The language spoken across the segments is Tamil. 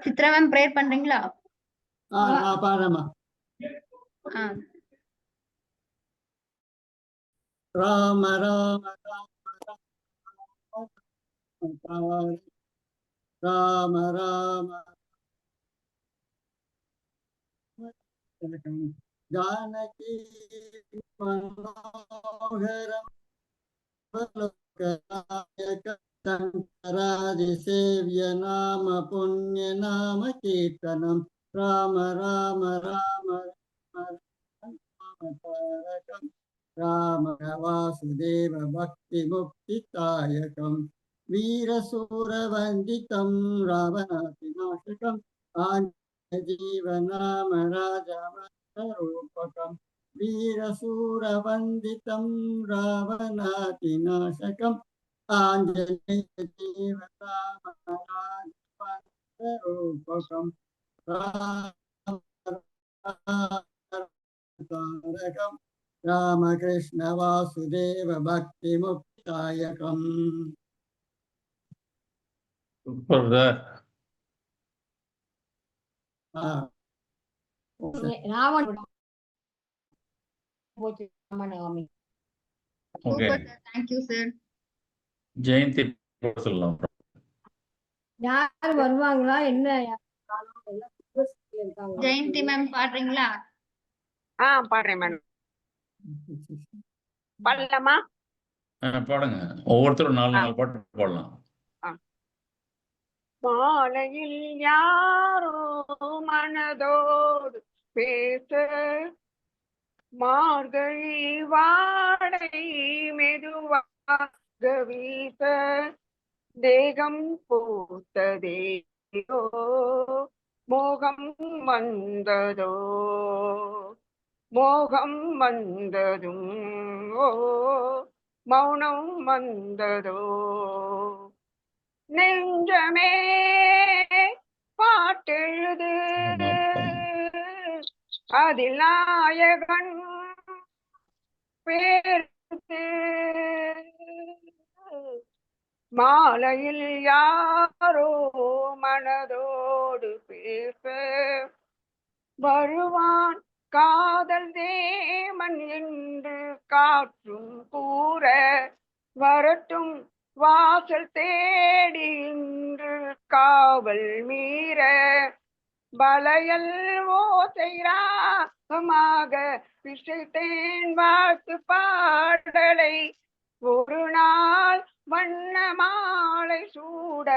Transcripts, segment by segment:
சித்ரா மேம் ப்ரேயர் பண்றீங்களா? பாருமா. ராம ராம ராம ராம ஜானகி மனோகரம் शंकरादिसेव्य नाम पुण्य नाम कीर्तनम राम राम राम राम वासुदेव भक्ति मुक्तिदायकम वीरसूरवंदितं रावणातिनाशकम आंजनेयजीवनाम राजवंशरूपकम वीरसूरवंदितं रावणातिनाशकम आंजनेयजीवनाम राजवंशरूपकम रामकृष्ण वासुदेव भक्ति मुक्तिदायकम. Thank you sir. ஜெயந்தி சொல்லலாம். யார் வருவாங்களா என்ன? ஜெயந்தி மேம் பாடுறீங்களா? பாடுறேன் மேம். பாடலாமா? பாடுங்க. ஒவ்வொருத்தரும் 4 பாட்டு பாடலாம். மாலையில் யாரோ மனதோடு பேச மார்கழி வாடை மெதுவாக வீச தேகம் பூத்ததேயோ மோகம் வந்ததோ மோகம் வந்ததும் மௌனம் வந்ததோ நெஞ்சமே பாட்டெழுது அதில் நாயகன் பேருக்கு மாலையில் யாரோ மனதோடு பேச வருவான் காதல் தேமன் என்று காற்றும் கூற வரட்டும் வாசல் தேடி இன்று காவல் மீற வளையல் ஓசை ராகமாக பிசைத்தேன் வாழ்த்து பாடலை ஒரு நாள் வண்ண மாலை சூட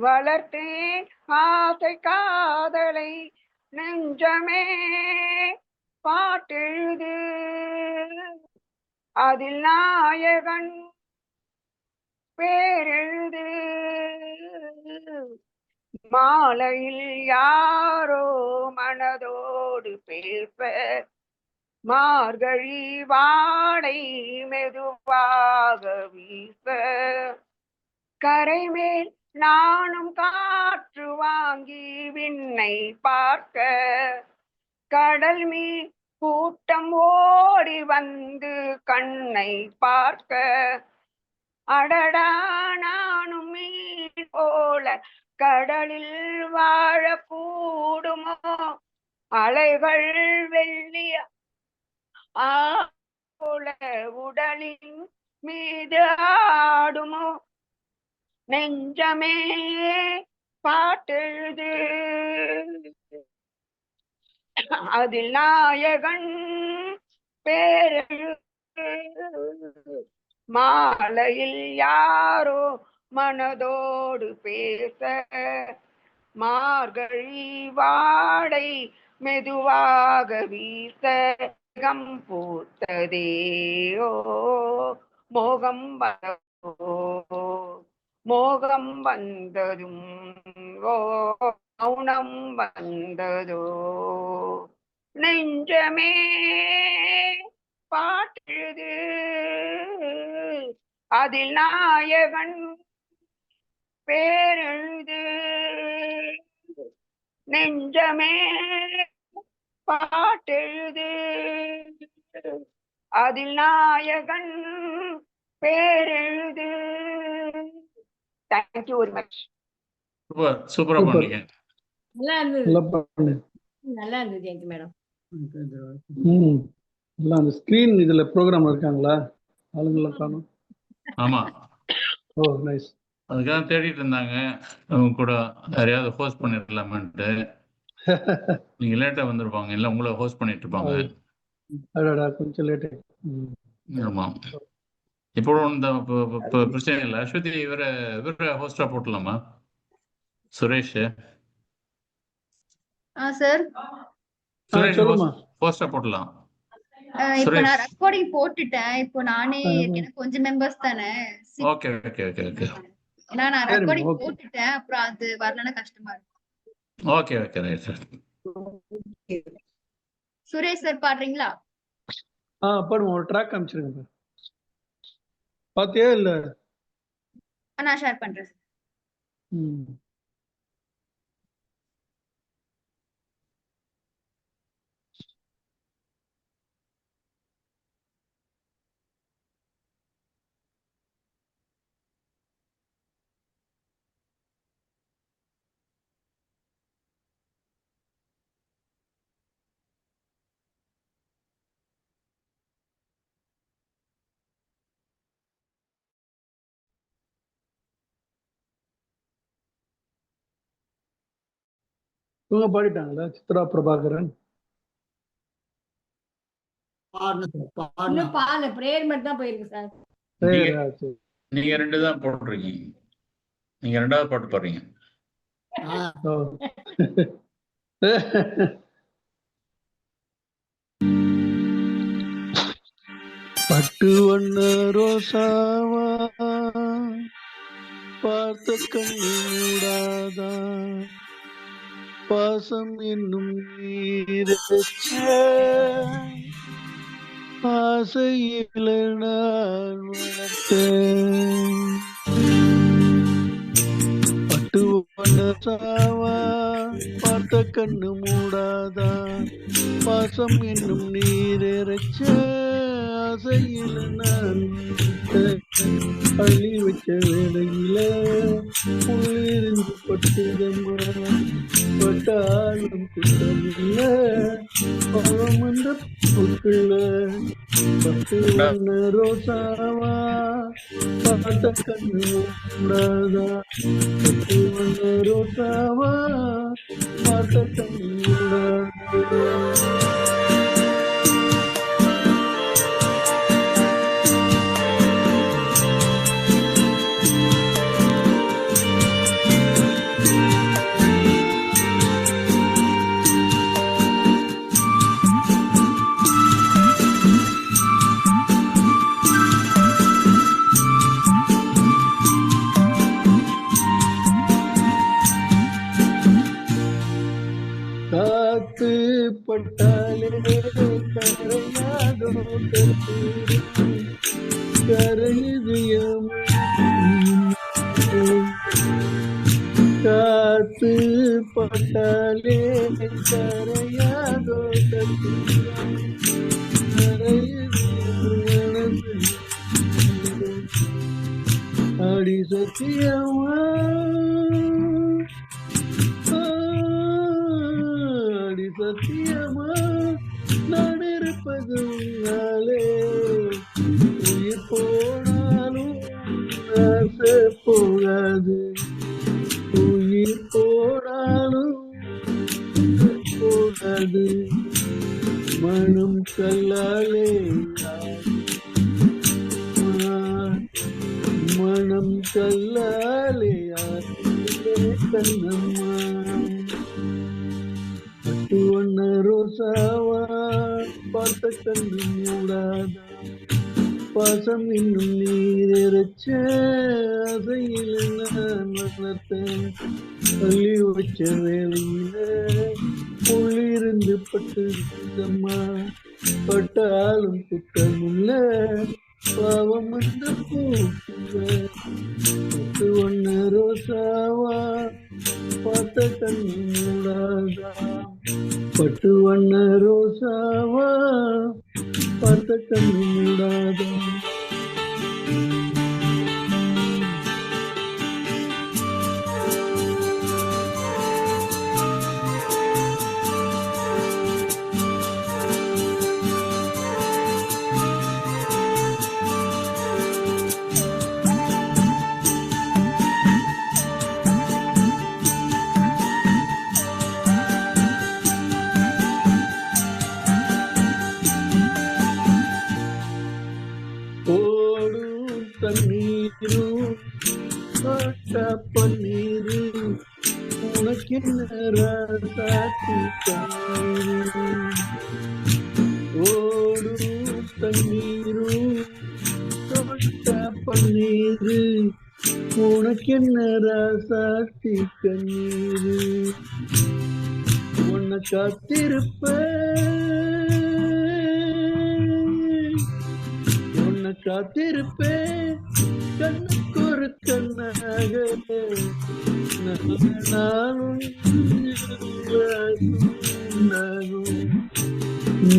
வளர்த்தேன் ஆசை காதலை நெஞ்சமே பாட்டெழுது அதில் நாயகன் பேரெழுது மாலையில் யாரோ மனதோடு பேச மார்கழி வாடை மெதுவாக வீச கரைமேல் நானும் காற்று வாங்கி விண்ணை பார்க்க கடல் மீன் கூட்டம் ஓடி வந்து கண்ணை பார்க்க அடடா நானும் மீன் போல கடலில் வாழ கூடுமோ அலைகள் வெள்ளிய போல உடலின் மீது ஆடுமோ நெஞ்சமே பாட்டெழுது அதில் நாயகன் பேரெழுது மாலையில் யாரோ மனதோடு பேச மார்கழி வாடை மெதுவாக வீச கம் பூத்ததேயோ மோகம் மோகம் வந்ததும் மௌனம் வந்ததோ நெஞ்சமே பாட்டெழுது அதில் நாயகன் பேரெழுது நெஞ்சமே பாட்டெழுது அதில் நாயகன் பேரெழுது. Thank you very much. சூப்பரா பண்ணீங்க. நல்லா இருந்தது நல்லா பண்ணு. நல்லா இருந்தது ஜெயந்தி மேடம். ம் எல்லாம் அந்த ஸ்க்ரீன் இதுல ப்ரோக்ராம் இருக்காங்களா? ஆளுங்கெல்லாம் காணும். ஆமா, ஓ நைஸ். அதுக்காக தேடிட்டு இருந்தாங்க. அவங்க கூட யாரையாவது ஹோஸ்ட் பண்ணிடலாமான்ட்டு. நீங்க லேட்டா வந்திருப்பாங்க, இல்ல உங்களை ஹோஸ்ட் பண்ணிட்டு இருப்பாங்க. அடடா கொஞ்சம் லேட்டு. ஆமா, இப்போ இந்த பிரச்சனை இல்லை. அஸ்வதி இவர ஹோஸ்டா போட்டலாமா? சுரேஷ் சார் சுரேஷ் சொல்லுமா. ஹோஸ்டா போட்டலாம். இப்போ நான் சுரேஷ். ரெக்கார்டிங் போட்டுட்டேன். இப்போ நானே எனக்கு கொஞ்சம் மெம்பர்ஸ் தானே. ஓகே ஓகே ஓகே ஓகே ஏன்னா நான் சரிம்மா, ரெக்கார்டிங் okay. போட்டுட்டேன். அப்புறம் அது வரலன்னா கஷ்டமா இருக்கும். Okay okay right sir. Suresh sir பாடுறீங்களா? பாடுமா, ஒரு ட்ராக் காமிச்சிருங்க. பாத்தியா இல்ல? நான் ஷேர் பண்றேன். ம் இவங்க பாடிட்டாங்களா? சித்ரா பிரபாகரன் இன்னும் பால பிரேயர் மட்டும் தான் போயிருக்கு சார். சரி. நீங்க 2 தான் போட்டுருக்கீங்க. நீங்க 2வது பாட்டு பாடுறீங்க. ஓ. பட்டு வண்ண ரோசாவா பார்த்த கண்ணு மூடாதா, பாசம் என்னும் நீரச்ச ஆசையில நான் வளர்த்தேன். பட்டு வண்ண சாவா பார்த்த கண்ணு மூடாதா, பாசம் என்னும் நீரச்ச ஆசையில நான் அள்ளி வச்ச வேலையில உள்ளிருந்து பட்டுதம்மா, பட்டாலும் குற்றமில்ல பவம் அந்த புக்குள்ள. பட்டு வண்ண ரோசாவா பார்த்த கண்ணு மூடாதா, பட்டு வண்ண ரோசாவா பார்த்த கண்ணு மூடாதா. காத்து பட்டாலே கரையாகும் கரையுதயம், காத்து பட்டாலே கரையாகோ அடி சத்தியமா, அடி சத்தியமா நான் இருப்பது உன்னாலே, உயிர் போனாலும் ஆசை போகாது, உயிர் போனாலும் போகாது. மனம் கல்லாலே மனம் கல்லாலே கண்ணம்மா. பட்டு வண்ண ரோசாவா பார்த்த கண்ணு மூடாதா, பாசம் இன்னும் நீரச்ச அதையில் நான் வளர்த்தேன். அள்ளி வச்ச வேலையில உள்ளிருந்து பட்டுதம்மா, பட்டாலும் குற்றமில்ல பாவம் அந்த பூக்குள்ள. பட்டு வண்ண ரோசாவா பார்த்த கண்ணு மூடாதா, பட்டு வண்ண ரோசாவா பார்த்த கண்ணு மூடாதா. தொட்ட பன்னீரு உனக்கு என்ன ராசாத்தி கண்ணீரு ஓடும் தண்ணீரும் தொட்ட பன்னீரு உனக்கு என்ன ராசாத்தி கண்ணீரு உன்னை காத்திருப்பேன் கண்ணுக்கு ஒரு கண்ணாக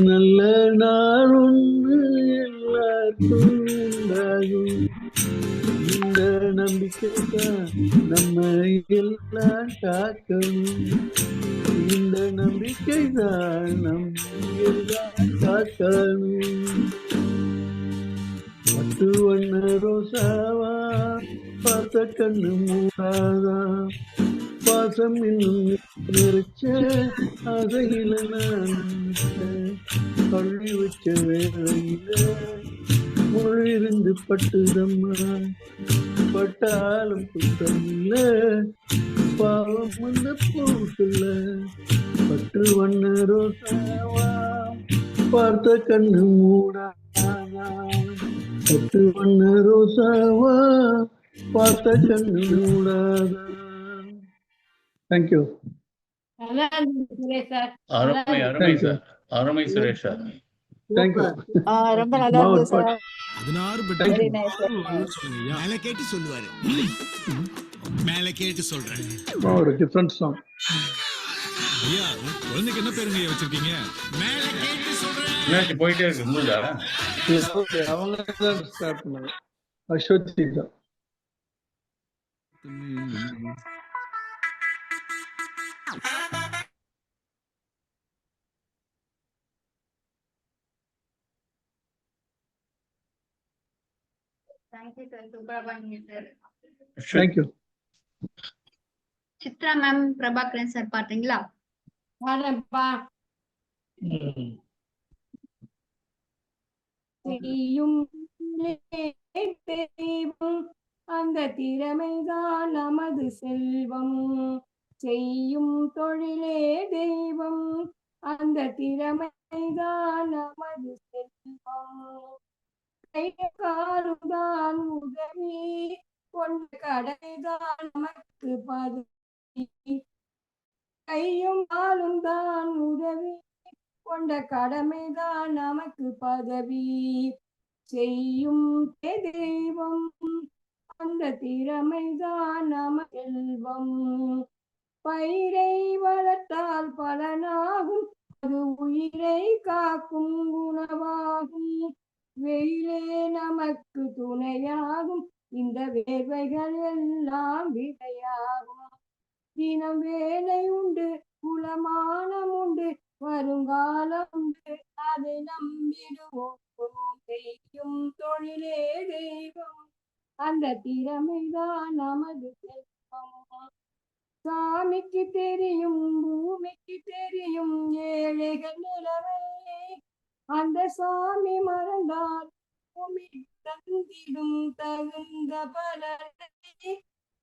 நல்ல நாள் ஒன்று எல்லாருக்கும் உண்டாகும் இந்த நம்பிக்கை தான் நம்ம எல்லாம் காக்கணும் இந்த நம்பிக்கை தான் நம்ம எல்லாம் காக்கணும் பட்டு வண்ண ரோசாவா பார்த்த கண்ணு மூடாதா பாசம் இன்னும் நிறைச்ச அதையில நான் பள்ளி வச்ச வேளையில முழிருந்து பட்டுதம்மா பட்டாலும் குத்தம் இல்ல பாவம் வந்த பூசுல பட்டு வண்ண ரோசாவா பார்த்த கண்ணு மூடாதா பட்டு வண்ண ரோசாவா பார்த்த கண்ணு மூடாதா. தேங்க்யூ. நல்லா இருந்துச்சு சுரேஷ் சார். அருமை அருமை Thank you. சார், அருமை சுரேஷ் சார். தேங்க்யூ. ரொம்ப நல்லா இருந்துச்சு சார். 16 Very பெட் nice sir. சொல்லுங்க. மேல கேட்டு சொல்லுவாரு. மேல கேட்டு சொல்றேன். ஒரு டிஃப்ரெண்ட் சாங். ஐயா குழந்தைக்கு என்ன பேருங்க வச்சிருக்கீங்க? மேல கேட்டு சொல்றேன். என்னாச்சு போயிட்டே இருக்கு முடிஞ்சா? அவங்க தான் ஸ்டார்ட் பண்ணாங்க. அஸ்வதி தான். தேங்க்யூ சார், சூப்பரா பண்ணீங்க sir. Thank you. Chitra ma'am, Prabhakaran sir பாத்தீங்களா? பாருப்பா. செய்யும் தெய்வம் அந்த திறமைதான் நமது செல்வம். செய்யும் தொழிலே தெய்வம் அந்த திறமைதான் நமது செல்வம். கைகாலுதான் உதவி கொண்ட கடைதான் நமக்கு பதவி. கையும் காலும் தான் உதவி கொண்ட கடமைதான் நமக்கு பதவி. செய்யும் தெய்வம் அந்த திறமைதான் நம செல்வம். பயிரை வளர்த்தால் பலனாகும், அது உயிரை காக்கும் உணவாகும். வெயிலே நமக்கு துணையாகும், இந்த வேர்வைகள் எல்லாம் விதையாகும். தினம் வேலை உண்டு, குலமானம் உண்டு, வருங்காலம் உண்டு, அதை நம்பிடுவோம். செய்யும் தொழிலே தெய்வம் அந்த திறமைதான் நமது செல்வம். சாமிக்கு தெரியும் பூமிக்கு தெரியும் ஏழைகள் நிலவை. அந்த சாமி மறந்தால் பூமி தந்திடும் தகுந்த பலனை.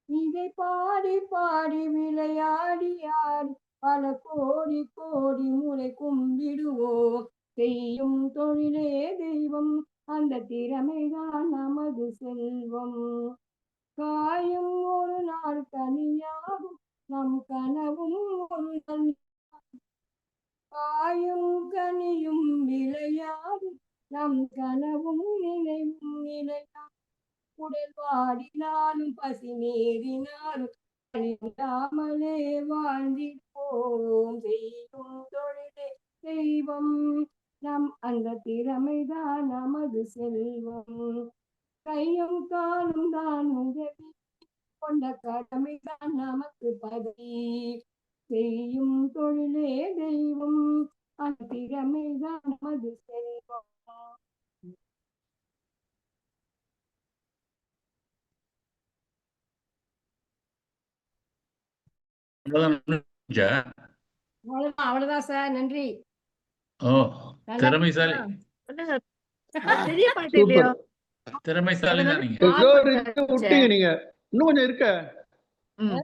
இதை பாடி பாடி விளையாடி ஆடி பல கோடி கோடி முறை கும்பிடுவோம். செய்யும் தொழிலே தெய்வம் அந்த திறமைதான் நமது செல்வம். காயும் ஒரு நாள் கனியாகும், நம் கனவும் ஒரு நாள். காயும் கனியும் விளையாடும், நம் கனவும் நினைவும் நிலையாகும். உடல் வாடினாலும் பசி மீறினாலும் அழியாமலே வாழ்ந்திருப்போம். செய்யும் தொழிலே தெய்வம் நம் அந்த திறமைதான் நமது செல்வம். கையும் காலும் தான் உதவி கொண்ட கடமைதான் நமக்கு பதவி. செய்யும் தொழிலே தெய்வம் அந்த திறமைதான் நமது செல்வம். அவ்வளவுதான் சார், நன்றி. ஓ, திறமைசாலி. திறமைசாலி தான் நீங்க. விட்டீங்க நீங்க. இன்னும் கொஞ்சம் இருக்க. ம்.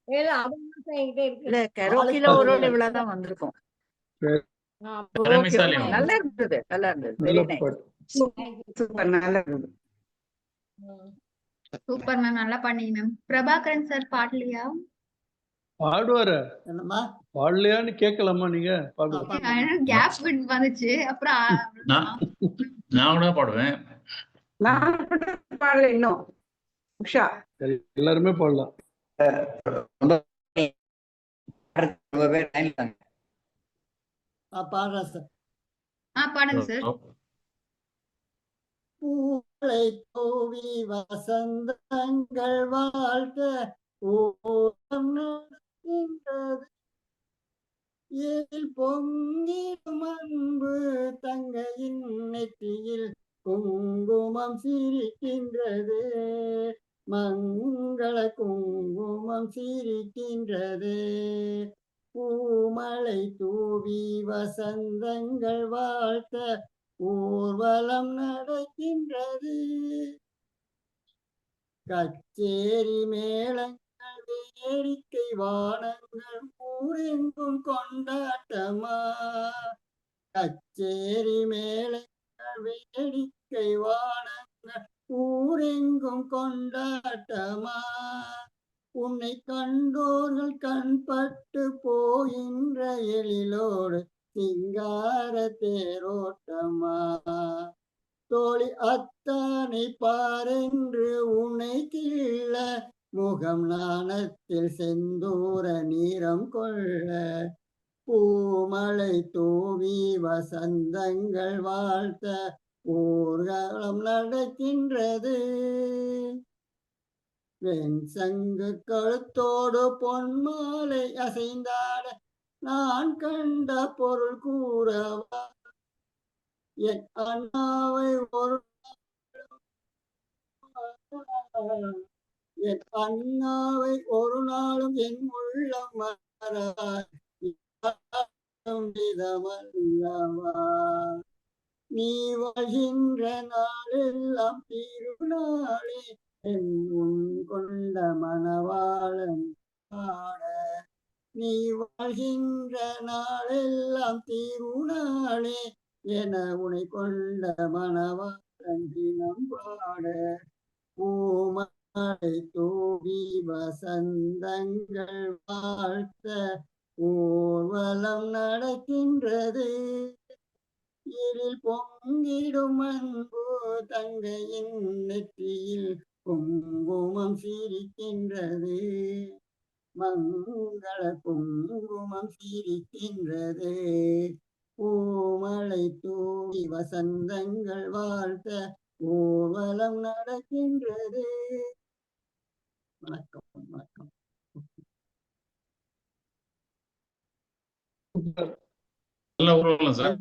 ஏல அவன் என்கிட்ட இருக்கு. இல்ல கரோக்கில ஒரு இவ்வளவுதான் வந்திருக்கும். திறமைசாலி அவங்க. நல்லா இருந்தது, நல்லா இருந்தது. நல்ல வெரி நைஸ். பாட்டு. சூப்பர், நல்லா இருந்தது. சூப்பர் மேம், நல்லா பண்ணீங்க மேம். பிரபாகரன் சார் பாடலையா? பாடுவாரு. என்னம்மா பாடலையான்னு கேட்கலாமா நீங்க? பாடுவாரு. கேப் வந்துச்சு அப்புறம் நான் கூட பாடுவேன். நான் பாடல இன்னும். உஷா சரி, எல்லாருமே பாடலாம். பாடுறேன் சார். பாடுங்க சார். பூக்களை தூவி வசந்தங்கள் வாழ்க ஓடம் நடக்கின்றது. ஏழில் பொங்கிடும் அன்பு தங்கையின் நெற்றியில் குங்குமம் சிரிக்கின்றது. மங்கள குங்குமம் சிரிக்கின்றது. பூமலை தூவி வசந்தங்கள் வாழ்த்த ஊர்வலம் நடக்கின்றது. கச்சேரி மேளங்கள் வேடிக்கை வானங்கள் ஊரெங்கும் கொண்டாட்டமா. கச்சேரி மேளங்கள் வேடிக்கை வானங்கள் ஊரெங்கும் கொண்டாட்டமா. உன்னை கண்டோர்கள் கண்பட்டு போகின்ற எழிலோடு சிங்கார தேரோட்டமா. தோழி அத்தானை பாரென்று உன்னை கிள்ள முகம் நாணத்தில் செந்தூர நீரம் கொள்ள. பூமலை தூவி வசந்தங்கள் வாழ்த்த ஊர்வலம் நடக்கின்றது. வெண் சங்கு கழுத்தோடு பொன்மாலை அசைந்தாட நான் கண்ட பொருள் கூறவா. என் அண்ணாவை ஒரு என் அண்ணாவை ஒரு நாளும் என் உள்ளம் விதமல்லவா. நீ வாழ்கின்ற நாளெல்லாம் திருநாளே என் உன் கொண்ட மணவாளன் பாட. நீ வாழ்கின்ற நாளெல்லாம் திருநாளே என உனை கொண்ட மணவாளன் தினம் பாட. பூமலை தூவி வசந்தங்கள் வாழ்த்த ஊர்வலம் நடக்கின்றது. எழில் பொங்கிடும் அன்பு தங்கையின் நெற்றியில் குங்குமம் சிரிக்கின்றது. மங்கள குங்குமம் சிரிக்கின்றது. பூமலை தூவி வசந்தங்கள் வாழ்த்த ஊர்வலம் நடக்கின்றது. வணக்கம் வணக்கம். நல்ல ஊர்வலம் சார்.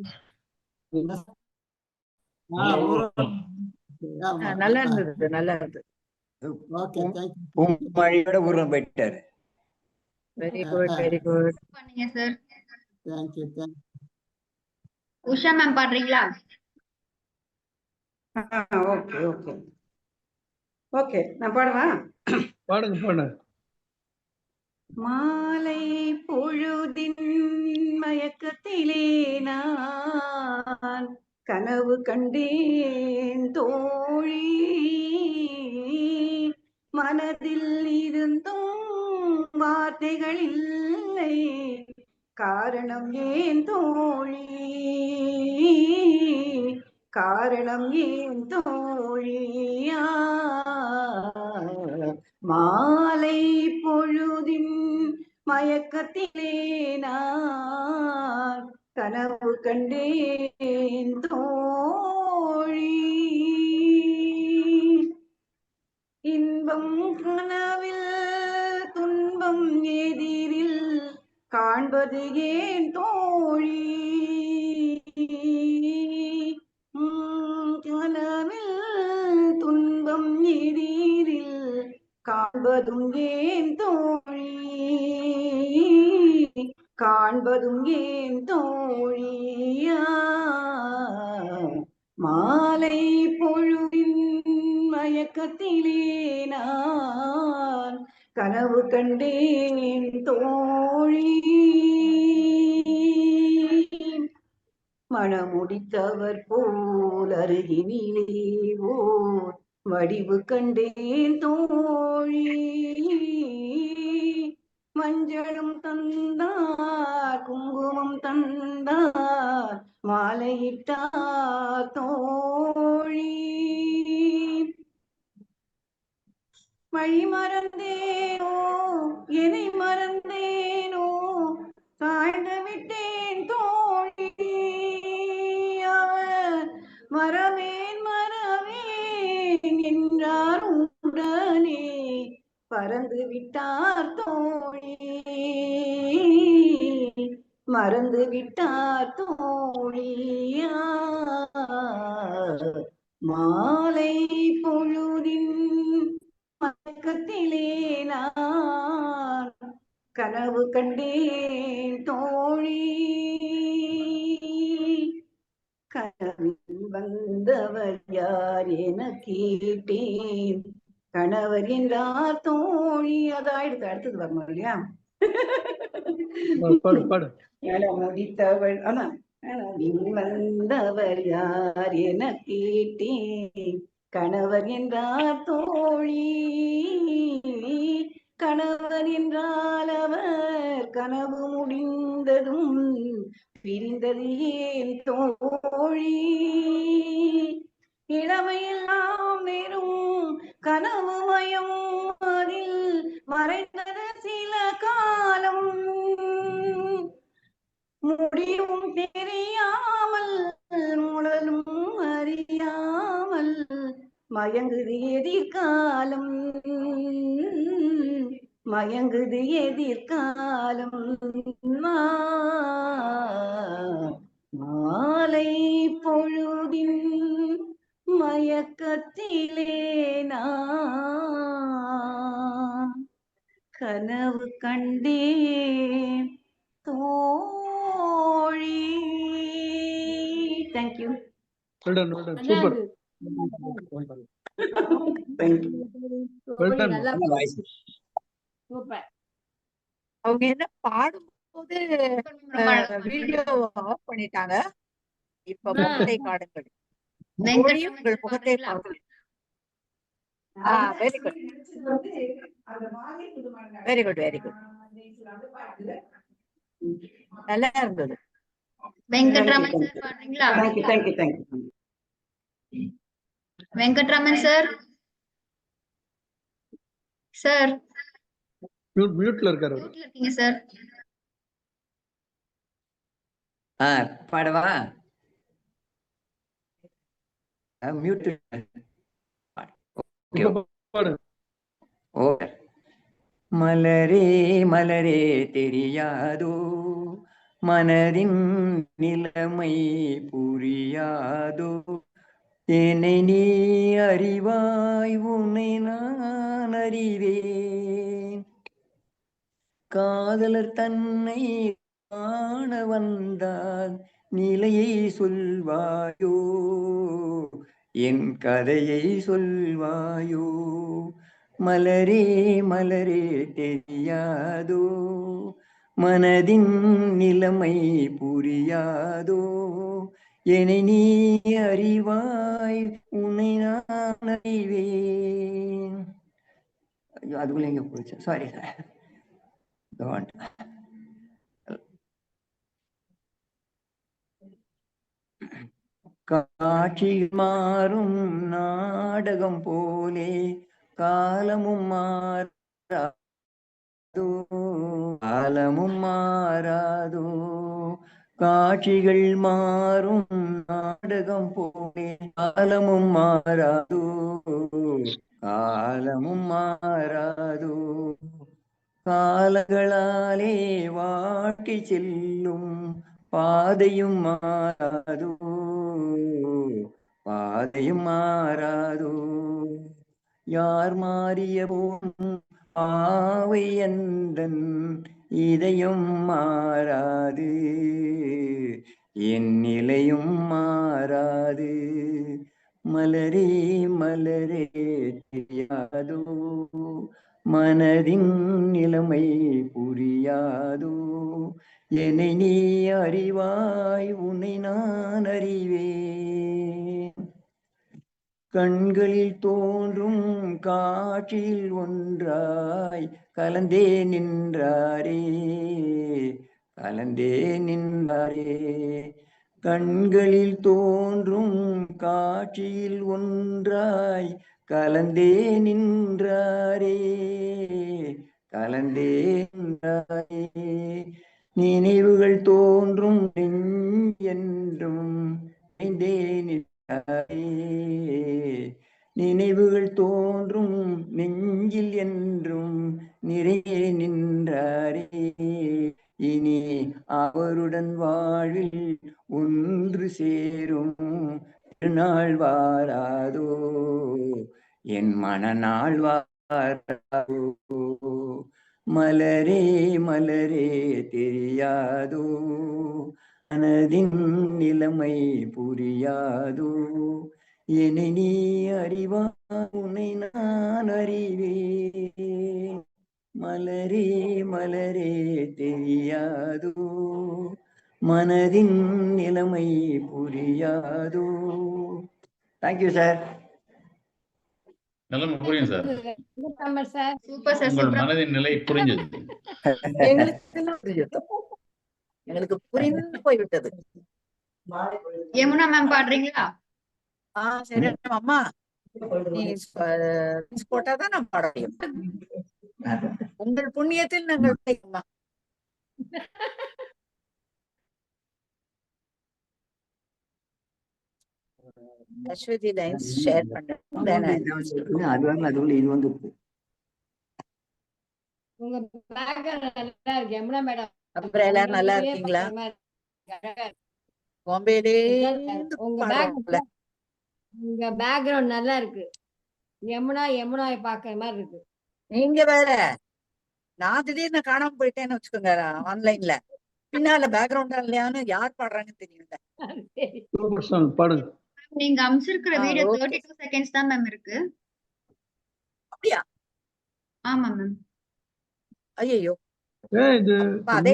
நல்லா இருந்தது, நல்லா இருந்தது. Okay, thank you. பூமழையோட ஊர்வலம் போயிட்டாரு. Very good, very good. பண்ணீங்க sir. Thank you thank you. Usha ma'am பாடுறீங்களா? ஓகே ஓகே ஓகே, நான் பாடுவா? பாடுங்க பாடுங்க. மாலை பொழுதின் மயக்கத்திலே நான் கனவு கண்டேன் தோழி. மனதில் இருந்தும் வார்த்தைகள் இல்லை, காரணம் ஏன் தோழி, காரணம் ஏன் தோழியா. மாலை பொழுதின் மயக்கத்திலே நான் கனவு கண்டேன் தோழி. இன்பம் கனவில் துன்பம் எதிரில் காண்பது ஏன் தோழி. கனவில் துன்பம் எதிரில் காண்பதும் ஏன் தோழி, காண்பதும் ஏன் தோழியா. மாலை பொழுதின் மயக்கத்திலே நான் கனவு கண்டேன் தோழி. மணமுடித்தவர் போல் அருகினிலே ஓர் வடிவு கண்டேன் தோழி. மஞ்சளும் தந்தார் குங்குமம் தந்தார் மாலையிட்டார் தோழி. வழி மறந்தேனோ என்னை மறந்தேனோ தாழ்ந்து விட்டேன் தோழி. அவர் மறவேன் மறவேன் என்றார் உடனே பறந்து விட்டார் தோழி. மறந்து விட்டார் தோழியா. மாலை பொழுதின் மயக்கத்திலே நான் கனவு கண்டேன் தோழி. கனவில் வந்தவர் யார் என கேட்டேன். கணவர் என்றார் தோழி. அதாயிடுது, அடுத்தது வரணும் இல்லையா? முடித்தவள் ஆனா வந்தவர் யார் என கேட்டேன். கணவர் என்றார் தோழி. கணவர் என்றால் அவர் கனவு முடிந்ததும் பிரிந்தது ஏன் தோழி. இளமையெல்லாம் வெறும் கனவு மயம், அதில் மறைந்தது சில காலம். முடிவும் தெரியாமல் முழலும் அறியாமல் மயங்குது எதிர்காலம். மயங்குது எதிர்காலம். மாலை பொழுதின் மயக்கத்திலே நான் கனவு கண்டேன் தோழி. தேங்க்யூ. சூப்பர். அவங்க என்ன பாடும்போது வீடியோ ஆஃப் பண்ணிட்டாங்க. இப்ப முகத்தை காடுங்கள், உங்கள் முகத்தை காடுங்கள். Very good, very good, very good. நல்லா இருந்தது. வெங்கட்ராமன் சார் பாடுறீங்களா? வெங்கட்ராமன் சார். சார் மியூட்ல இருக்காரு. மியூட்ல இருக்கீங்க சார். பாடவா? மியூட். மலரே மலரே தெரியாதோ மனதின் நிலைமை புரியாதோ. என்னை நீ அறிவாய் உன்னை நான் அறிவேன். காதலர் தன்னை காண வந்தால் நிலையை சொல்வாயோ, என் கதையை சொல்வாயோ. மலரே மலரே தெரியாதோ மனதின் நிலைமை புரியாதோ. என்னை நீ அறிவாய் உன்னை நான் அறிவேன். ஐயோ, அதுக்குள்ள எங்க போச்சு? Sorry sir. காட்சி மாறும் நாடகம் போலே காலமும் மாறாதோ, காலமும் மாறாதோ. காட்சிகள் மாறும் நாடகம் போலே காலமும் மாறாதோ, காலமும் மாறாதோ. காலங்களாலே வாழ்க்கை செல்லும் பாதையும் மாறாதோ, பாதையும் மாறாதோ. யார் மாறிய போதும் பாவை எந்தன் இதயம் மாறாது, என் நிலையும் மாறாது. மலரே மலரே தெரியாதோ மனதின் நிலைமை புரியாதோ என்னை நீ அறிவாய் உன்னை நான் அறிவேன் கண்களில் தோன்றும் காட்சியில் ஒன்றாய் கலந்தே நின்றாரே கலந்தே நின்றாரே கண்களில் தோன்றும் காட்சியில் ஒன்றாய் கலந்தே நின்றாரே கலந்தே நின்றாரே நினைவுகள் தோன்றும் என்றும் நினைந்தே நின்றாரே நினைவுகள் தோன்றும் நெஞ்சில் என்றும் நிறைய நின்றாரே இனி அவருடன் வாழ்வில் ஒன்று சேரும் திருநாள் வாராதோ என் மனநாள் வாராதோ மலரே மலரே தெரியாதோ மனதின் நிலைமை புரியாதோ என்னை நீ அறிவா உன்னை நான் அறிவேன் மலரே மலரே தெரியாதோ மனதின் நிலைமை புரியாதோ. Thank you sir. நிலைமை புரியும் சார். Super sir. உங்கள் மனதின் நிலை புரிஞ்சது. எங்களுக்கு புரிந்து போய்விட்டது. யமுனா மேம் பாடுறீங்களா? சரி அம்மா, நீ போட்டாதான் நான் பாட முடியும். உங்கள் புண்ணியத்தில் நாங்கள் அஸ்வதி லைன்ஸ் ஷேர் பண்றேன். அது இது வந்து உங்க பேக்ரவுண்ட் நல்லா இருக்கு யமுனா மேடம். அப்புறம் எல்லாரும் நல்லா இருக்கீங்களா? பாம்பேலே உங்க பேக்ரவுண்ட் நல்லா இருக்கு. யமுனாவை பாக்குற மாதிரி இருக்கு. நீங்க வேற, நான் திடீர்னு காணாம போயிட்டேன்னு வச்சுக்கோங்க ஆன்லைன்ல. பின்னால பேக்ரவுண்டா இல்லையான்னு யார் பாடுறாங்கன்னு தெரியல. நீங்க அம்சிருக்கிற வீடியோ 32 செகண்ட்ஸ் தான் மேம் இருக்கு. அப்படியா? ஆமா மேம். ஐயோ, அதே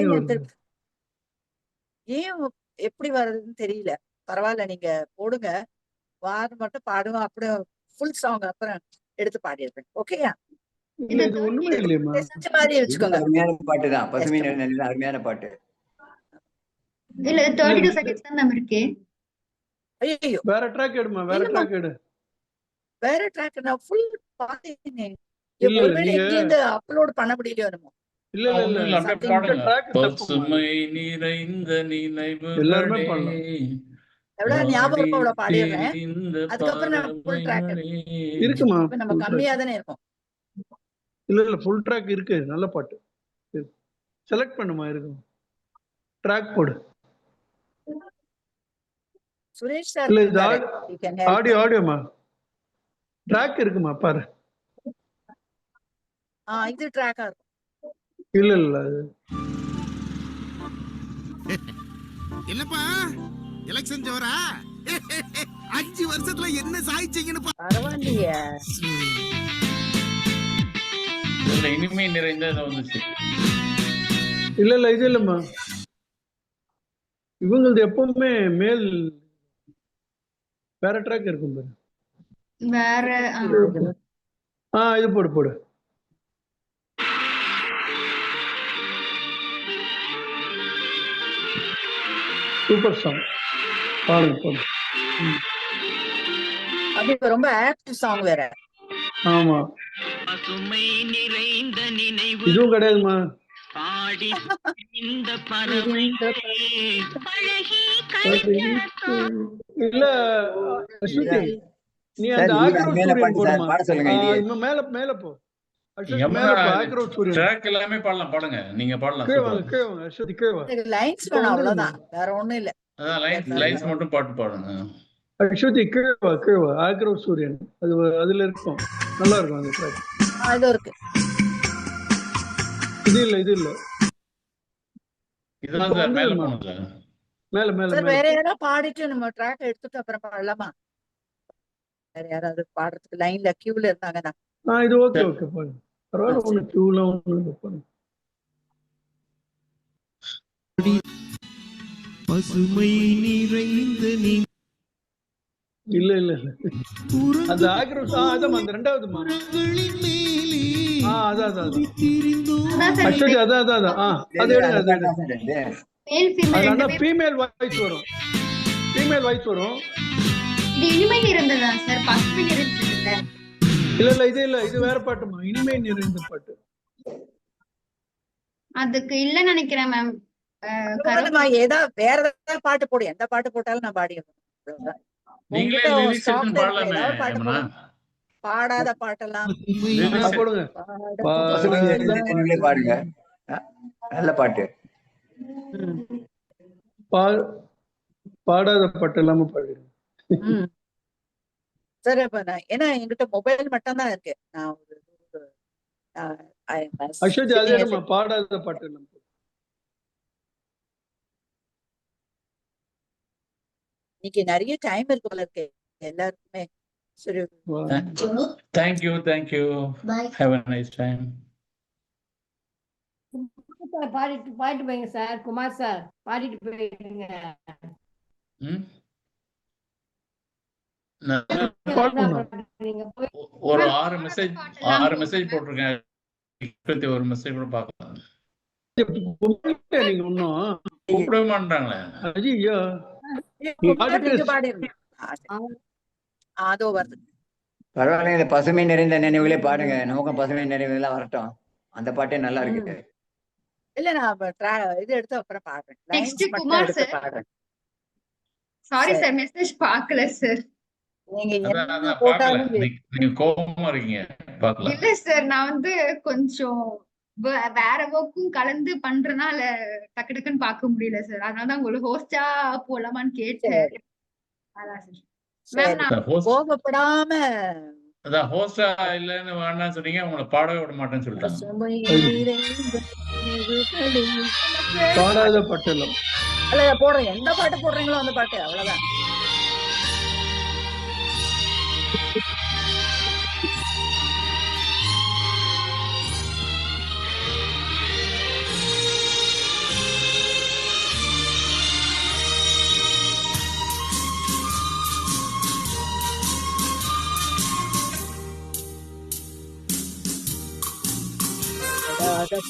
ஏன் எப்படி வர்றதுன்னு தெரியல. பரவாயில்ல, நீங்க போடுங்க. வார் மட்டும் பாடுவோம், அப்படியே ஃபுல் சாங் அப்புறம் எடுத்து பாடிடுறேன். ஓகேயா? மாதிரி வச்சுக்கோங்க. அருமையான பாட்டு தான், பசுமை நிழல் அருமையான பாட்டு. இல்ல 32 செகண்ட்ஸ் தான் மேம் இருக்கு. ஐயோ, வேற ட்ராக் எடுமா, வேற ட்ராக் எடு. வேற ட்ராக் நான் ஃபுல் பாத்தேன். எங்க அப்லோட் பண்ண முடியலையோ என்னமோ. இல்ல இல்ல இல்ல, அப்படியே பாடுங்க. பசுமை நிறைந்த நினைவுகளே. எல்லாரும் பாடலாம். எவ்வளவு ஞாபகம் அவ்வளவு பாடிடுறேன். அதுக்கப்புறம் நான் ஃபுல் ட்ராக் இருக்குமா? நம்ம கம்மியா தானே இருக்கும். இல்ல இல்ல, ஃபுல் ட்ராக் இருக்கு. நல்ல பாட்டு செலக்ட் பண்ணுமா? இருக்கும் ட்ராக் போடு. சுரேஷ் சார், இல்ல இது ஆடியோமா? ட்ராக் இருக்குமா பாரு. இது ட்ராக்கா இருக்கும். இல்ல இல்ல, என்னப்பா எலெக்ஷன் ஜோரா? 5 வருஷத்துல என்ன சாதிச்சீங்கன்னு பரவாயில்லையே. இனிமை நிறைந்த வந்துச்சு. இல்ல இல்ல, இது இல்லம்மா. இவங்களது எப்பவுமே மேல் வேற ட்ராக் இருக்கும் பாரு. வேற இது போடு போடு. சூப்பர் சாங் பாடுங்க போடு. அது ரொம்ப ஆக்டிவ் சாங் வேற. ஆமா, இதுவும் கிடையாதுமா. இல்ல அஸ்வதி, நீ அந்த மேல மேல போ. எல்லாமே பாடலாம், பாடுங்க. நீங்க பாடலாம். அஸ்வதி கேவா லைன்ஸ் வேணும், அவ்வளவுதான், வேற ஒண்ணும் இல்ல. அதான் லைன்ஸ் மட்டும் பாட்டு பாடுங்க. அஸ்வதி கேவா ஆக்ரோ சூரியன், அது அதுல இருக்கும். நல்லா இருக்கும் அந்த ட்ராக். அது இருக்கு. இது இல்ல, இது இல்ல, இதெல்லாம் சார் மேல போணும் சார். மேல மேல சார் வேற ஏதாவது பாடிட்டு நம்ம ட்ராக் எடுத்துட்டு அப்புறம் பாடலாமா? வேற யாராவது பாடுறதுக்கு லைன்ல கியூல இருந்தாங்கன்னா. இது ஓகே ஓகே பாருங்க, பரவாயில்ல, ஒண்ணு கியூலாம் ஒண்ணு பாருங்க. பசுமை நிறைந்த நீ இல்ல இல்ல இல்ல அந்த ஆக்ரோஸ் அதான் அந்த ரெண்டாவதுமா. அதான் அதான் அஸ்வதி, அதான் அதான் அதான் அது எடுங்க, அது எடுங்க. அது ஃபீமேல் வாய்ஸ் வரும், ஃபீமேல் வாய்ஸ் வரும். இது இனிமை நிறைந்ததா சார்? பசுமை நிறைந்தது இல்ல இல்ல இது இல்ல, இது வேற பாட்டுமா, இனிமை நிறைந்த பாட்டு. அதுக்கு இல்லன்னு நினைக்கிறேன் மேம். ஏதாவது வேற ஏதாவது பாட்டு போடு, எந்த பாட்டு போட்டாலும் நான் பாடிடுவேன். பாடாத பாட்டெல்லாம் போடுங்க, பாடுங்க, நல்ல பாட்டு. பாடாத பாட்டு இல்லாம பாடுங்க. சரி, அப்ப நான் ஏன்னா என்கிட்ட மொபைல் மட்டும் தான் இருக்கு. நான் அஸ்வதி அதே நம்ம பாடாத பாட்டு இல்லாம. இன்னைக்கு நிறைய டைம் இருக்கு போல இருக்கு எல்லாருக்குமே. சரி, thank you thank you, have a nice time. பாடிட்டு போய்ங்க சார். குமார் சார் பாடிட்டு போய்ங்க. ஒரு 6 மெசேஜ் போட்டிருக்கேன், இப்பத்தி ஒரு மெசேஜ் கூட பார்க்கலாம். நீங்க ஒன்னும் கூப்பிடவே மாட்டாங்களே. ஐயோ அதோ வருது. பரவாயில்ல, இந்த பசுமை நிறைந்த நினைவுகளே பாடுங்க, நமக்கும் பசுமை நினைவுகள்லாம் வரட்டும். அந்த பாட்டே நல்லா இருக்கு. இல்ல நான் இது எடுத்து அப்புறம் பாடுறேன். Next Kumar sir. Sorry sir, message பார்க்கல சார். நீங்க என்ன போட்டாலும் நீங்க கோவமா இருக்கீங்க, பார்க்கல. இல்ல சார், நான் வந்து கொஞ்சம் வேற ஒர்க்கும் கலந்து பண்றனால டக்கு டக்குன்னு பார்க்க முடியல சார். அதனாலதான் உங்களுக்கு ஹோஸ்டா போலாமான்னு கேட்டேன். கோபப்படாம அதான் ஹோஸ்டா இல்லன்னு வேண்டாம்னு சொன்னீங்க, உங்களை பாடவே விட மாட்டேன்னு சொல்லிட்டாங்க. பாடாத பாட்டு எல்லாம் அல்ல போடுறேன், எந்த பாட்டு போடுறீங்களோ அந்த பாட்டு, அவ்வளவுதான்.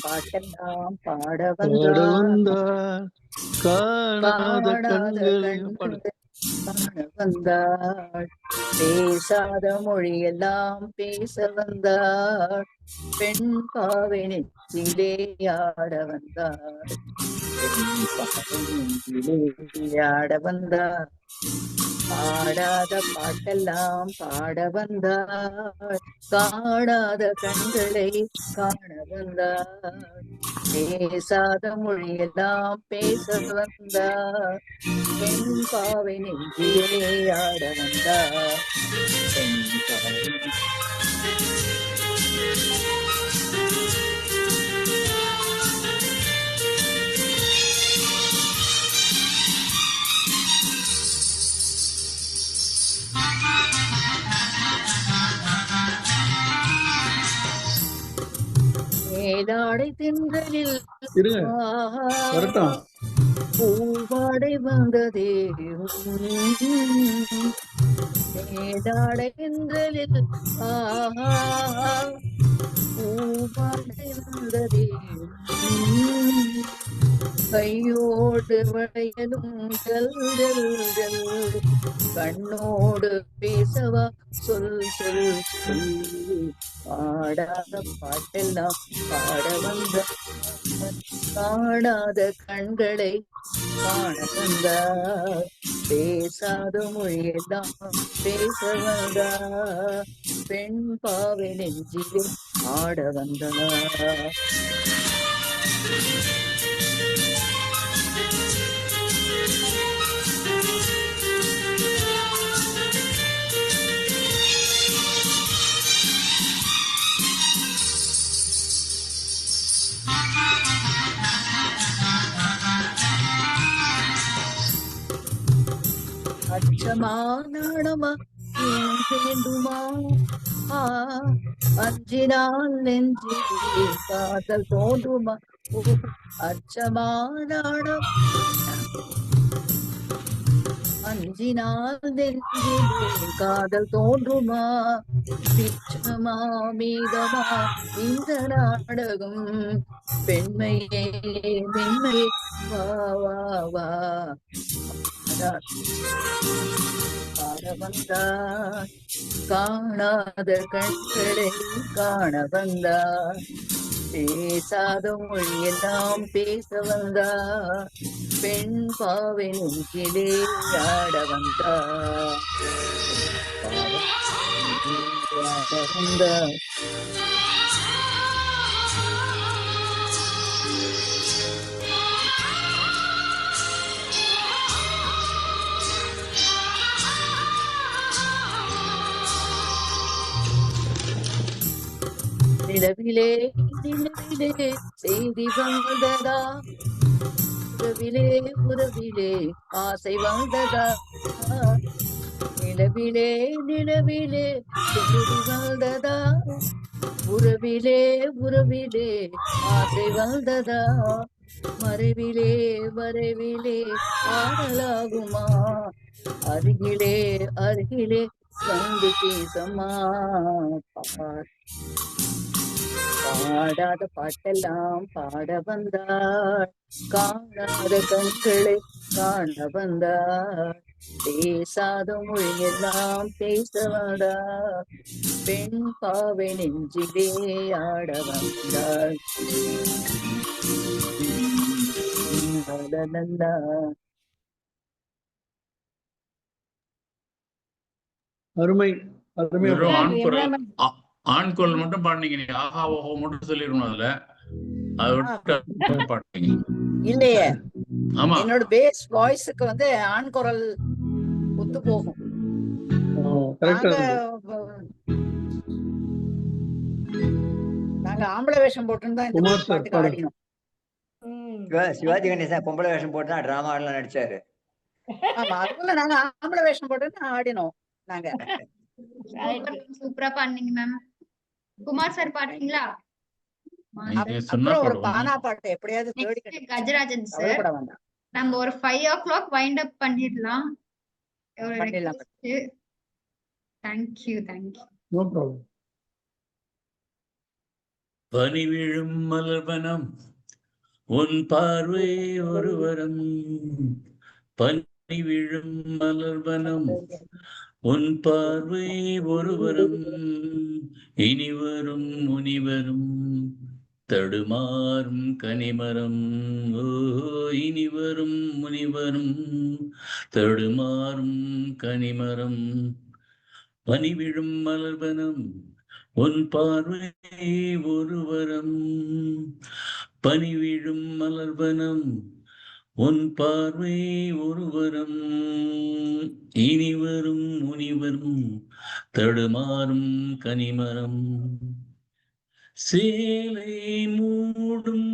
பாட்டெல்லாம் பாட வந்தார், காணாத கண்களையும் வந்தாள், பேசாத மொழியெல்லாம் பேச வந்தாள், பெண் பாவை நெஞ்சிலே ஆட வந்தாள், பெண் பாவை நெஞ்சிலே ஆட வந்தாள், பாடாத பாட்டெல்லாம் பாட வந்தாள், காணாத கண்களை காண வந்தாள், பேசாத மொழியெல்லாம் பேச வந்தாள், பெண் பாவை நெஞ்சிலே ஆட வந்தாள், பெண் பாவை. மேலாடை தென்றலில் பூவாடை வந்ததே, மேலாடை தென்றலில் பூவாடை வந்ததே, கையோடு வளையலும் கல்கள், கண்ணோடு பேசவா சொல் சொல் சொல், பாடாத பாட்டெல்லாம் பாட வந்த, காணாத கண்களை காண வந்தார், பேசாத மொழியெல்லாம் பேச வந்தார், பெண் பாவை நெஞ்சிலே ஆட வந்தார். அச்சமா நாணமா வேண்டுமா அஞ்சினால் நெஞ்சிலே காதல் தோன்றுமா அச்சமானாடம் அஞ்சினால் நெஞ்சிலே காதல் தோன்றுமா பிச்சமா மீதமா இந்த நாடகம் பெண்மையே மென்மையே வா வா வா பாட வந்தார் காணாத கண்களை காண வந்தார் பேசாத மொழியெல்லாம் பேச வந்தார் பெண் பாவை நெஞ்சிலே ஆட வந்தார் ஆட வந்தார் நிலவிலே நிலவிலே செய்தி வந்ததா உறவிலே உறவிலே ஆசை வந்ததா நிலவிலே நிலவிலே செய்தி வந்ததா உறவிலே உறவிலே ஆசை வந்ததா மறைவிலே மறைவிலே ஆடலாகுமா அருகிலே அருகிலே வந்து பேசம்மா பாடாத பாட்டெல்லாம் பாட வந்தாள் காணாத கண்களை காண வந்தாள் பேசாத மொழியெல்லாம் பேச வந்தாள் பெண் பாவை நெஞ்சிலே ஆட வந்தாள் அருமை அருமை. வெறும் ஆண் குரல் மட்டும் பாடுனீங்க. நீங்க ஆஹா ஓஹோ மட்டும் சொல்லிருக்கணும் அதுல. அதை விட்டு பாடுனீங்க இல்லையே. ஆமா, என்னோட பேஸ் வாய்ஸுக்கு வந்து ஆண் குரல் ஒத்து போகும். நாங்க ஆம்பளை வேஷம் போட்டுருந்தா இந்த பாட்டுக்கு ஆடினோம். சிவாஜி கணேசன் பொம்பளை வேஷம் போட்டு தான் டிராமா எல்லாம் நடிச்சாரு. ஆமா, அதுக்குள்ள நாங்க ஆம்பளை வேஷம் போட்டு ஆடினோம். நாங்க சூப்பரா பண்ணீங்க மேம். குமார் சார் பாடுறீங்களா? அப்புறம் ஒரு பானா பாட்டு எப்படியாவது கஜராஜன் சார். நம்ம ஒரு 5 o'clock வைண்ட் அப் பண்ணிடலாம். Thank you thank you. No problem. பனி விழும் மலர்வனம் உன் பார்வை ஒருவரம், பனி விழும் மலர்வனம் உன் பார்வை ஒருவரம், இனிவரும் முனிவரும் தடுமாறும் கனிமரம், ஓ இனிவரும் முனிவரும் தடுமாறும் கனிமரம், பனி விழும் மலர்வனம் உன் பார்வை ஒருவரம், பனி விழும் மலர்வனம் உன் பார்வை ஒருவரம், இனிவரும் முனிவரும் தடுமாறும் கனிமரம், சேலை மூடும்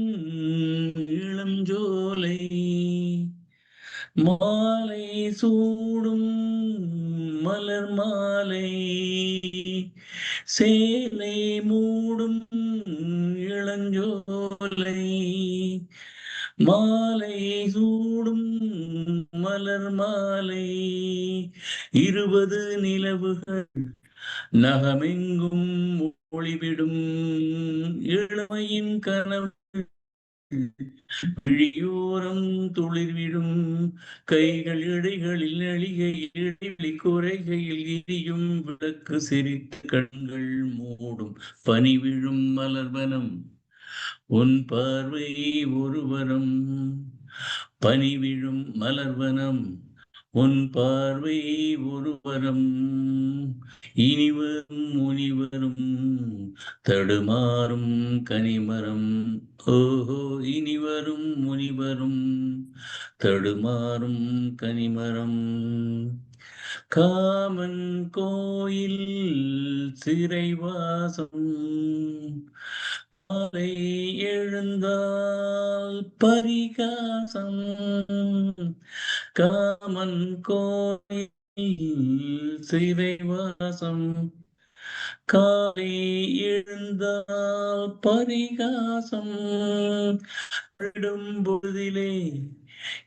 இளஞ்சோலை மாலை சூடும் மலர் மாலை, சேலை மூடும் இளஞ்சோலை மாலை சூடும் மலர் மாலை, 20 நிலவுகள் நகமெங்கும் ஒளிவிடும் இளமையின் கனவு, விழியோரம் துளிர்விடும் கைகள் இடைகளில் நெளிகையில் இடைவெளி குறைகையில் எரியும் விளக்கு சிரித்த கண்கள் மூடும் பனி விழும் மலர்வனம் உன் பார்வை ஒருவரம், பனி விழும் மலர்வனம் உன் பார்வை ஒருவரம், இனிவரும் முனிவரும் தடுமாறும் கனிமரம், ஓஹோ இனிவரும் முனிவரும் தடுமாறும் கனிமரம், காமன் கோயில் சிறைவாசம் காலை எழுந்தால் பரிகாசம், காமன் கோயில் சிறை வாசம் காலை எழுந்தால் பரிகாசம் விடும் பொழுதிலே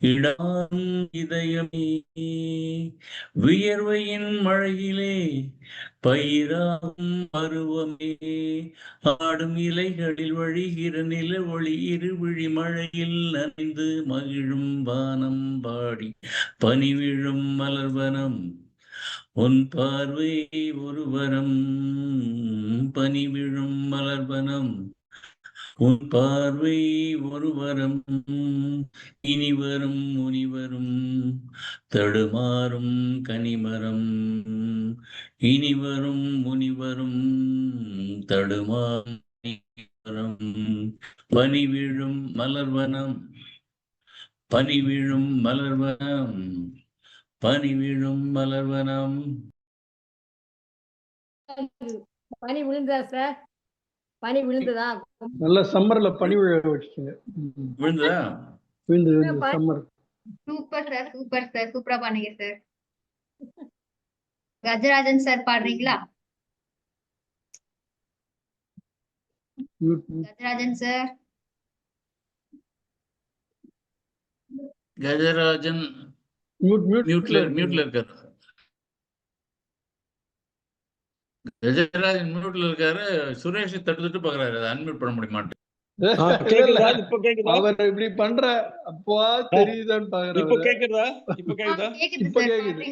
இடாம் இதயமே வியர்வையின் மழையிலே பயிராகும் பருவமே ஆடும் இலைகளில் வழிகிற நில ஒளி இருவிழி மழையில் நனைந்து மகிழும் வானம் பாடி பனி விழும் மலர்வனம் உன் பார்வை ஒரு வரம் பனி விழும் மலர்வனம் உன் பார்வை ஒரு வரம் இனிவரும் முனிவரும் தடுமாறும் கனிமரம் இனிவரும் முனிவரும் தடுமாறும் கனிமரம் பனி விழும் மலர்வனம் பனி விழும் மலர்வனம் பனி விழும் மலர்வனம். பனி விழுந்ததா சார்? பனி விழுந்ததா? நல்ல சம்மர்ல பனி விழ வச்சுங்க. விழுந்ததா? விழுந்து சம்மர். சூப்பர் சார், சூப்பர் சார், சூப்பரா பண்ணீங்க சார். கஜராஜன் சார் பாடுறீங்களா? கஜராஜன் சார். கஜராஜன் மியூட்ல இருக்காரு. கஜராஜன் மியூட்ல இருக்காரு. சுரேஷ் தட்டு பாக்குறாரு, அதை அன்மியூட் பண்ண முடிய மாட்டேன். அவர் இப்படி பண்ற அப்போ தெரியுதான்னு பாக்குறாரு. இப்ப கேக்குதா? இப்ப கேக்குதா? இப்ப கேக்குது.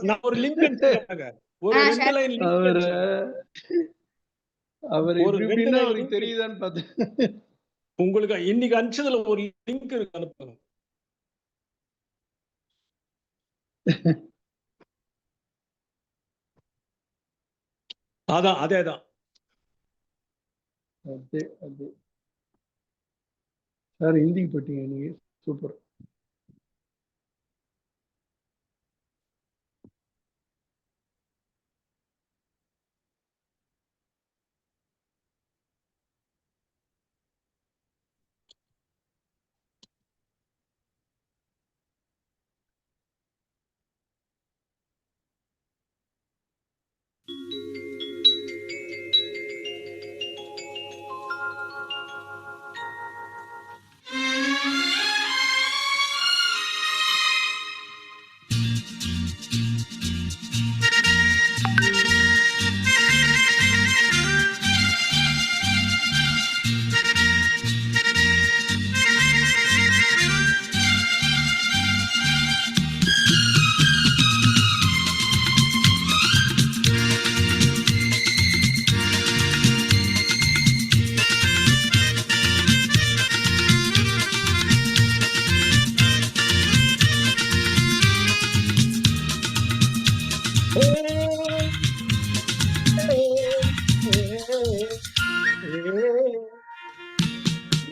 நான் ஒரு லிங்க் அனுப்பிச்சிருக்காங்க. ஒரு 2 லைன் லிங்க். அவர் இப்படின்னா அவருக்கு தெரியுதான்னு பார்த்தேன். உங்களுக்கு இன்னைக்கு அனுப்பிச்சதுல ஒரு லிங்க் இருக்கு, அனுப்புங்க. அதான் அதேதான். சார் ஹிந்திக்கு போட்டீங்க நீங்க, சூப்பர்.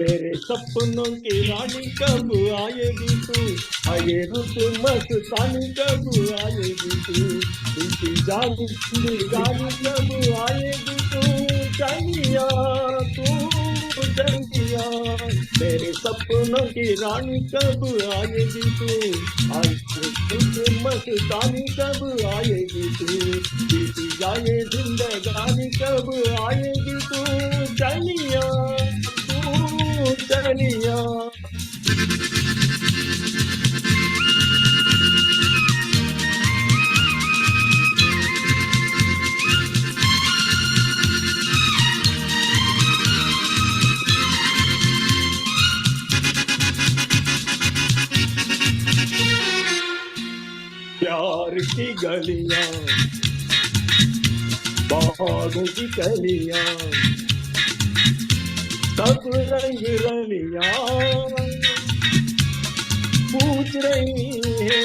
मेरे सपनों की रानी कब आएगी तू, आए रुत मस्तानी कब आएगी तू, इनकी जानी गानी कब आएगी तू, चलिया तू चलिया। मेरे सपनों की रानी कब आएगी तू, आए रुत मस्तानी कब आएगी तू, इनकी जाए जिंदगानी कब आएगी तू, चलिया चलिया। प्यार की गलियां बागों की कलियां सब रंग रलियां पूछ रही है,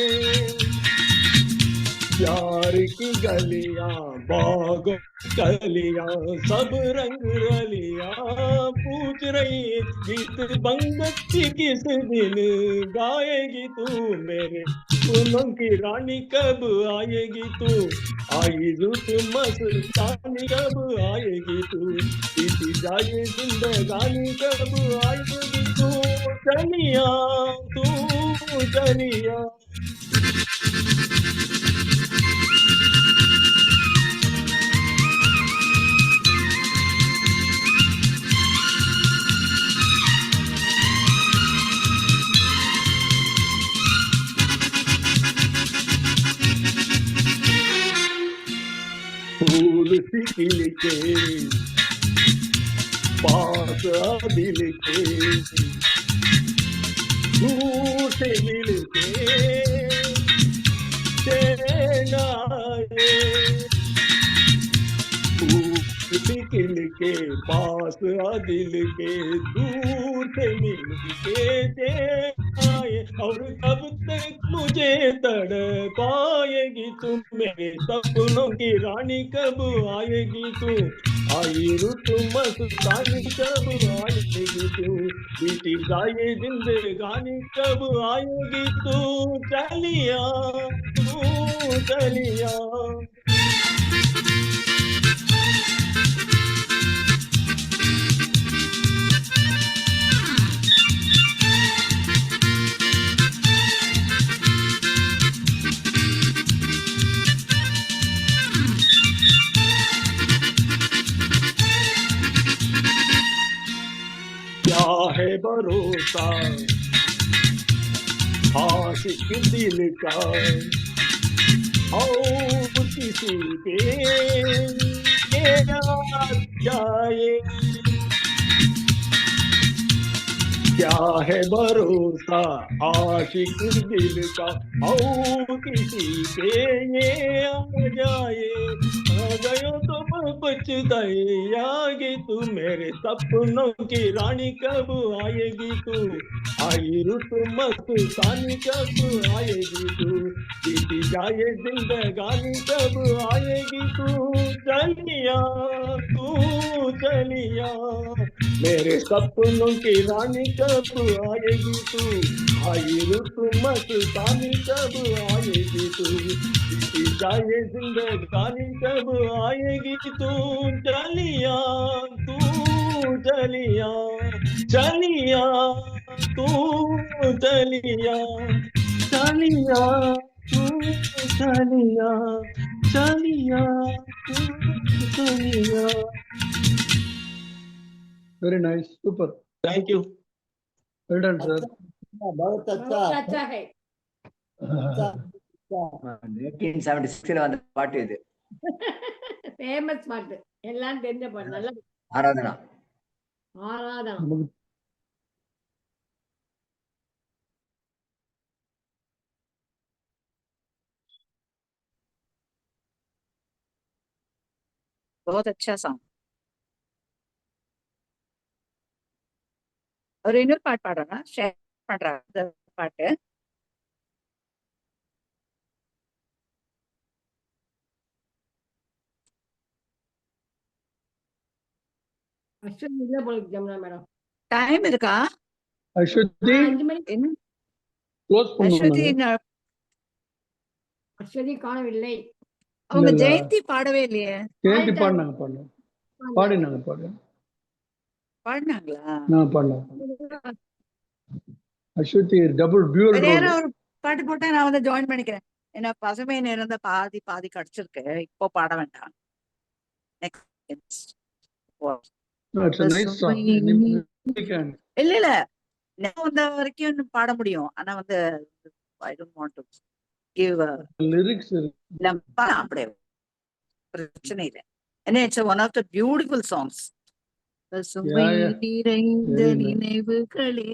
प्यार की गलियां बाग कलियां सब रंग रलियां पूछ रही, गीत बंगती किस दिन गाएगी तू, मेरे फूलों की रानी कब आएगी तू, आई रुत मस्तानी कब आएगी तू, इसी जाए जिंदगानी कब आएगी तू, चलिया तू चलिया। के पास दिल के दूर से मिल के चैन आए दिल के पास दिल के दूर से मिल के आए और कब तक मुझे तड़पाएगी तुम मेरे सपनों की रानी कब आएगी तू आई रुत मस्तानी कब आएगी तू बीती जाए जिंदगानी कब आएगी तू चलिया तू चलिया क्या है भरोसा आशिक दिल का और किसी पे जाए क्या है भरोसा आशिक दिल का और किसी पे ये आ जाए आ गयो तो पछताएगी तू मेरे सपनों की रानी कब आएगी तू आई रुत मस्तानी कब आएगी तू बीती जाए जिंदगानी कब आएगी तू चलिया मेरे सपनों की रानी कब आएगी तू आई रुत मस्तानी कब आएगी तू बीती जाए जिंदगानी कब आएगी तू चलिया चलिया चलिया तू चलिया चलिया तू चलिया चलिया तू चलिया very nice super thank you well done sir बहुत अच्छा अच्छा है 1976 வந்த பாட்டு இது ஃபேமஸ் பாட்டு எல்லாம் தெரிஞ்ச பாட்டு நல்லா ஆராதனா ஆராதனா बहुत अच्छा सॉन्ग ஒரு இன்னொரு பாட்டு பாடுறா ஷேர் பண்றா அந்த பாட்டு அஸ்வினி இல்ல போல இருக்கு ஜமுனா மேடம் டைம் இருக்கா அஸ்வதி 5 மணி க்ளோஸ் அஸ்வதி பண்ணுங்க அஸ்வினி காணவில்லை அவங்க இல்ல. ஜெயந்தி பாடவே இல்லையே ஜெயந்தி பாடினாங்க பாடினாங்க பாடினாங்களா நான் பாடினேன் அஸ்வதி டபுள் டியூவல் வேற ரோல் ஒரு பாட்டு போட்டா நான் வந்து ஜாயின் பண்ணிக்கிறேன் ஏன்னா பசுமை நிறந்த பாதி பாதி கிடைச்சிருக்கு இப்போ பாட வேண்டாம் next it's a nice song இல்ல இல்ல நான் வந்த வரைக்கும் இன்னும் பாட முடியும் ஆனா வந்து I don't want to give lyrics அப்படியே பிரச்சனை இல்லை ஏன்னா it's one of the beautiful songs பசுமை நிறைந்த நினைவுகளே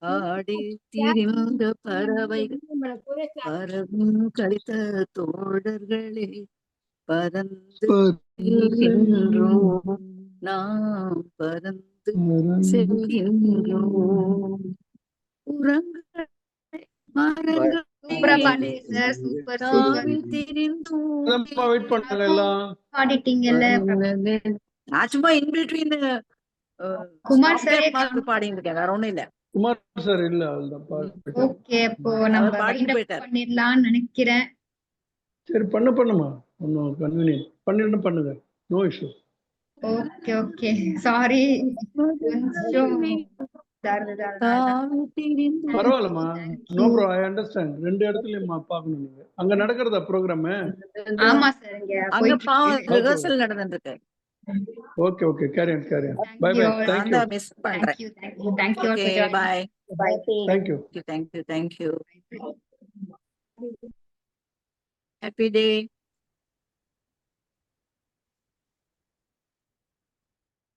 ஆடி திரிந்த பறவைகள் பறவும் கழித்த தோழர்களே பறந்து செல்கின்றோம் நாம் பறந்து செல்கின்றோம் உறங்கள் மரங்கள் சூப்பரா பாடுங்க சார் சூப்பர் சூப்பர் வெயிட் பண்ணாங்க எல்லாம் பாடிட்டீங்கல்ல நான் சும்மா இன் பிட்வீன் குமார் சார் பாடிட்டு இருக்கேன் வேற ஒண்ணும் இல்ல குமார் சார் இல்ல அவ்வளவுதான் பாட்டு ஓகே அப்போ நம்ம பாடிட்டு wind up போயிட்டாரு. பண்ணிடலாம்னு நினைக்கிறேன் சரி பண்ணுமா ஒன்னும் கன்வீனியன்ட் பண்ணிட்டு பண்ணுங்க no issue okay okay sorry கொஞ்சம் பரவாயில்லம்மா நோ ப்ரோ ஐ அண்டர்ஸ்டாண்ட் ரெண்டு இடத்துலயும் பார்க்கணும் நீங்க அங்க நடக்கிறதா ப்ரோக்ராம் ஆமா சார் இங்க அங்க பாவம் Okay. ரிஹர்சல் நடந்துட்டு இருக்கு okay carry on bye bye நான் தான் மிஸ் பண்றேன் thank you okay bye thank you thank you happy டே